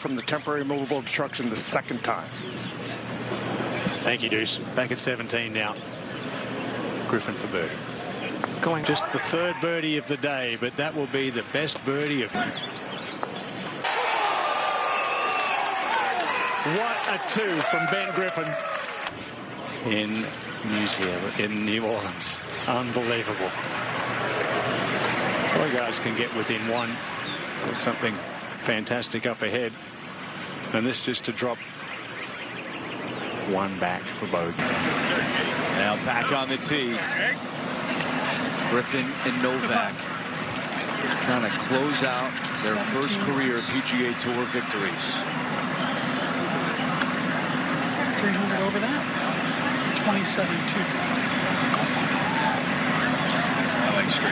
from the temporary movable obstruction the second time. Thank you, Deuce. Back at 17 now. Griffin for birdie. Going just the third birdie of the day, but that will be the best birdie of. What a two from Ben Griffin in New Orleans. Unbelievable. Boy, guys can get within one. There's something fantastic up ahead, and this just to drop one back for bogey. Now back on the tee. Griffin and Novak trying to close out their first career PGA Tour victories. 300 over that. 27-2.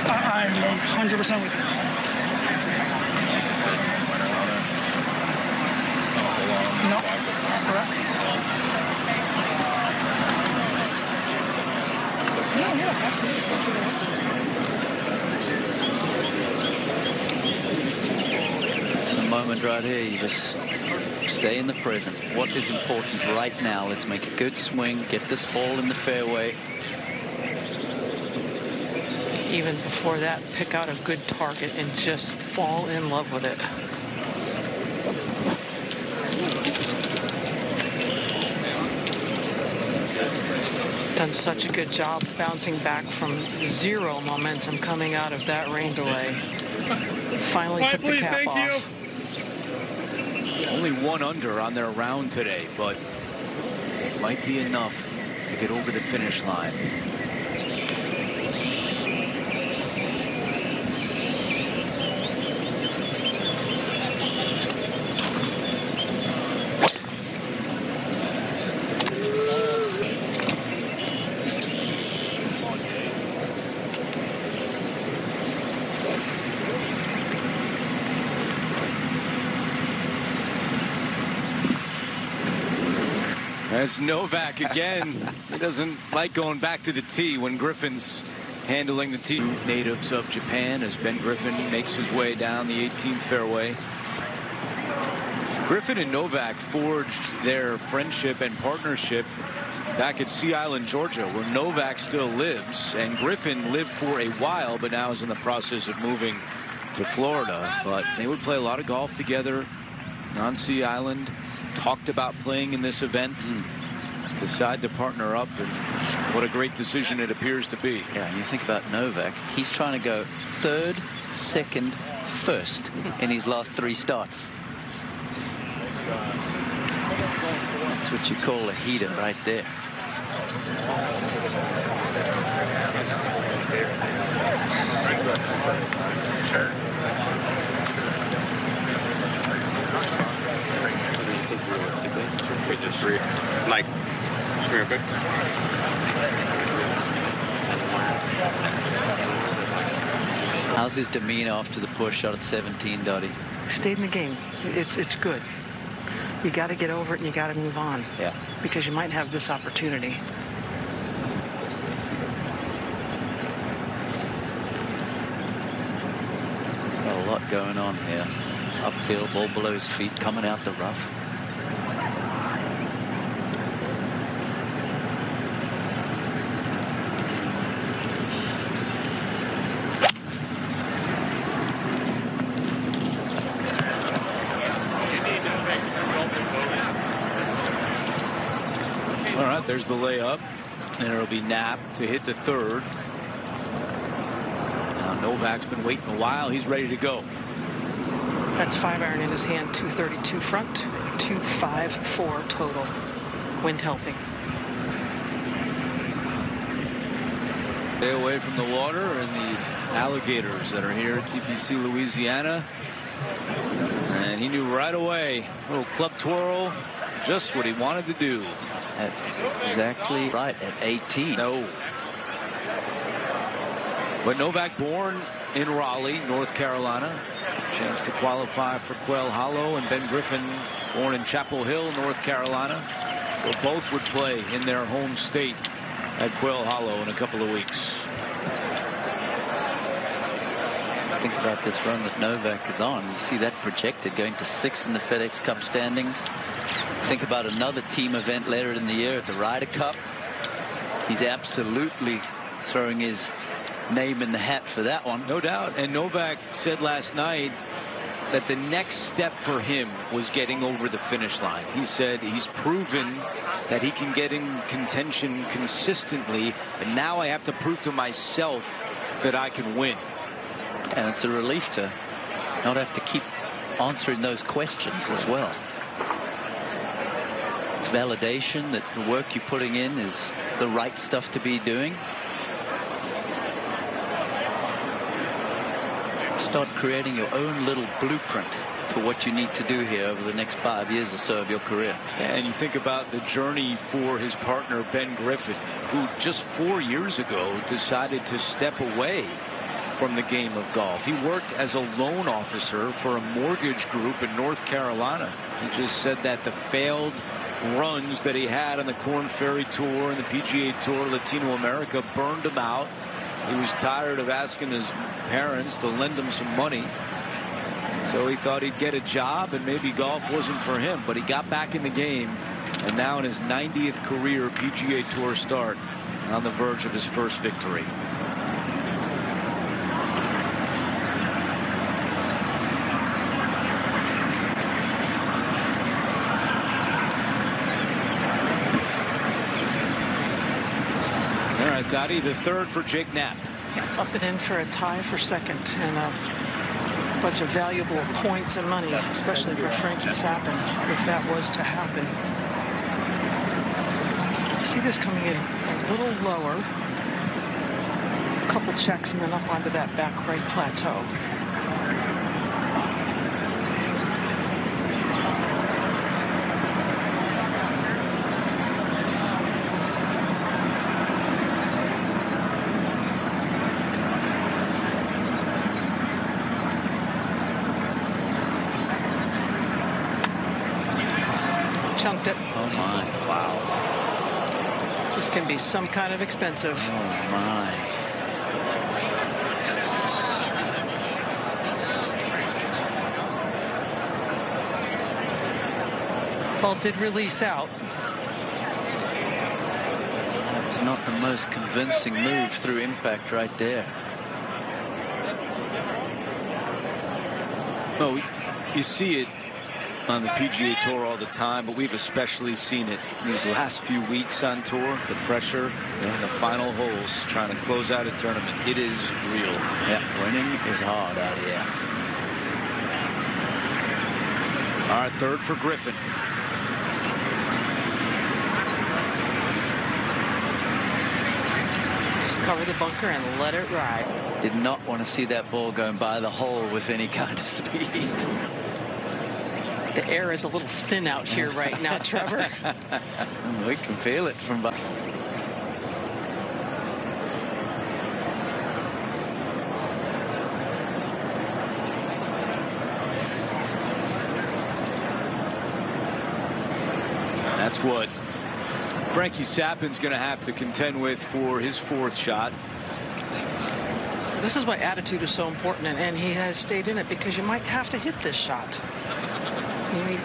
I'm 100% with you. No, correct. Yeah, absolutely. It's a moment right here. You just stay in the present. What is important right now? Let's make a good swing. Get this ball in the fairway. Even before that, pick out a good target and just fall in love with it. Done such a good job bouncing back from zero momentum coming out of that rain delay. Finally took the cap off. Only 1 under on their round today, but it might be enough to get over the finish line. That's Novak again. He doesn't like going back to the tee when Griffin's handling the tee. Natives of Japan as Ben Griffin makes his way down the 18th fairway. Griffin and Novak forged their friendship and partnership back at Sea Island, Georgia, where Novak still lives, and Griffin lived for a while but now is in the process of moving to Florida. But they would play a lot of golf together on Sea Island. Talked about playing in this event. Decide to partner up, and what a great decision it appears to be. Yeah, and you think about Novak, he's trying to go third, second, first in his last 3 starts. That's what you call a heater right there. We just like real quick. How's his demeanor after the poor shot at 17, Dottie? Stayed in the game. It's good. You got to get over it and you got to move on. Yeah. Because you might have this opportunity. Got a lot going on here. Uphill, ball below his feet, coming out the rough. All right, there's the layup, and it'll be Knapp to hit the third. Now Novak's been waiting a while. He's ready to go. That's 5-iron in his hand, 232 front, 254 total. Wind helping. Stay away from the water and the alligators that are here at TPC Louisiana. And he knew right away, little club twirl, just what he wanted to do. Exactly right at 18. No. But Novak, born in Raleigh, North Carolina. Chance to qualify for Quail Hollow, and Ben Griffin, born in Chapel Hill, North Carolina. So both would play in their home state at Quail Hollow in a couple of weeks. Think about this run that Novak is on. You see that projected going to 6th in the FedEx Cup standings. Think about another team event later in the year at the Ryder Cup. He's absolutely throwing his name in the hat for that one. No doubt. And Novak said last night that the next step for him was getting over the finish line. He said he's proven that he can get in contention consistently, and now I have to prove to myself that I can win. And it's a relief to not have to keep answering those questions as well. It's validation that the work you're putting in is the right stuff to be doing. Start creating your own little blueprint for what you need to do here over the next 5 years or so of your career. And you think about the journey for his partner, Ben Griffin, who just 4 years ago decided to step away from the game of golf. He worked as a loan officer for a mortgage group in North Carolina. He just said that the failed runs that he had on the Korn Ferry Tour and the PGA Tour Latino America burned him out. He was tired of asking his parents to lend him some money. So he thought he'd get a job, and maybe golf wasn't for him. But he got back in the game, and now in his 90th career PGA Tour start, on the verge of his first victory. All right, Dottie, the third for Jake Knapp. Up and in for a tie for second, and a bunch of valuable points and money, especially for Frankie Sappin, if that was to happen. I see this coming in a little lower. A couple checks and then up onto that back right plateau. Chunked it. Oh my. Wow. This can be some kind of expensive. Oh my. Ball did release out. That was not the most convincing move through impact right there. Well, you see it on the PGA Tour all the time, but we've especially seen it these last few weeks on tour. The pressure in the final holes trying to close out a tournament. It is real. Yeah, winning is hard out here. All right, third for Griffin. Just cover the bunker and let it ride. Did not want to see that ball going by the hole with any kind of speed. The air is a little thin out here right now, Trevor. We can feel it from behind. That's what Frankie Sappin's going to have to contend with for his fourth shot. This is why attitude is so important, and he has stayed in it because you might have to hit this shot.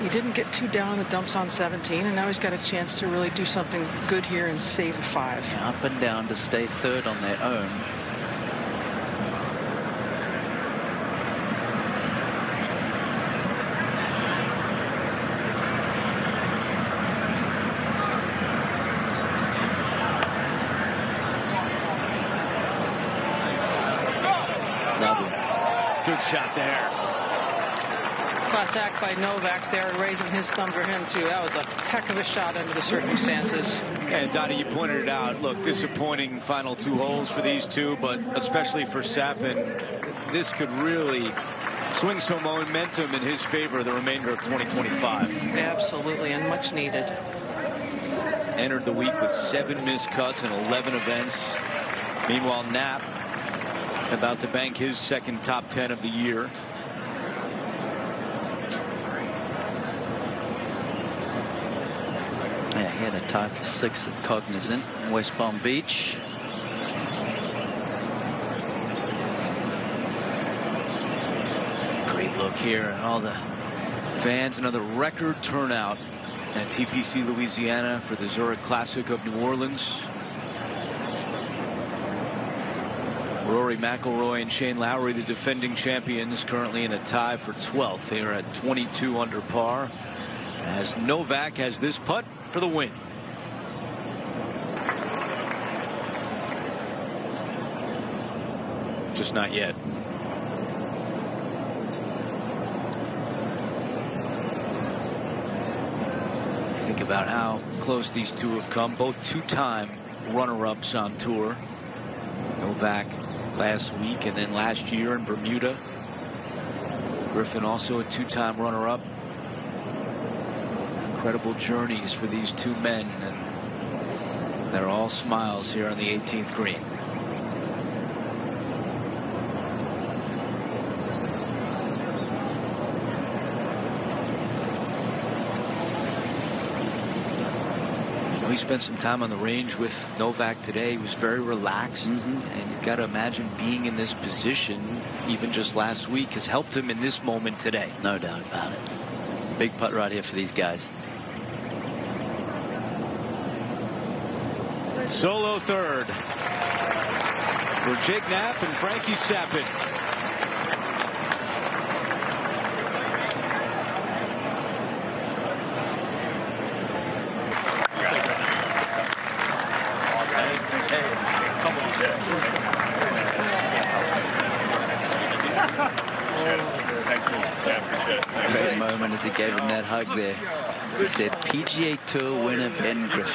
He didn't get too down in the dumps on 17, and now he's got a chance to really do something good here and save a 5. Yeah, up and down to stay third on their own. Lovely. Good shot there. Class act by Novak there, raising his thumb for him too. That was a heck of a shot under the circumstances. And Dottie, you pointed it out. Look, disappointing final 2 holes for these two, but especially for Sappin, this could really swing some momentum in his favor the remainder of 2025. Absolutely, and much needed. Entered the week with 7 missed cuts and 11 events. Meanwhile, Knapp about to bank his second top 10 of the year. Yeah, he had a tie for 6th at Cognizant in West Palm Beach. here, and all the fans. Another record turnout at TPC Louisiana for the Zurich Classic of New Orleans. Rory McIlroy and Shane Lowry, the defending champions, currently in a tie for 12th. They are at 22 under par, as Novak has this putt for the win. Just not yet. Think about how close these two have come. Both two-time runner-ups on tour. Novak last week, and then last year in Bermuda. Griffin also a two-time runner-up. Incredible journeys for these two men, and they're all smiles here on the 18th green. We spent some time on the range with Novak today. He was very relaxed, and you've got to imagine being in this position even just last week has helped him in this moment today. No doubt about it. Big putt right here for these guys. Solo third for Jake Knapp and Frankie Sappin. Great moment as he gave him that hug there. He said, PGA Tour winner Ben Griffin.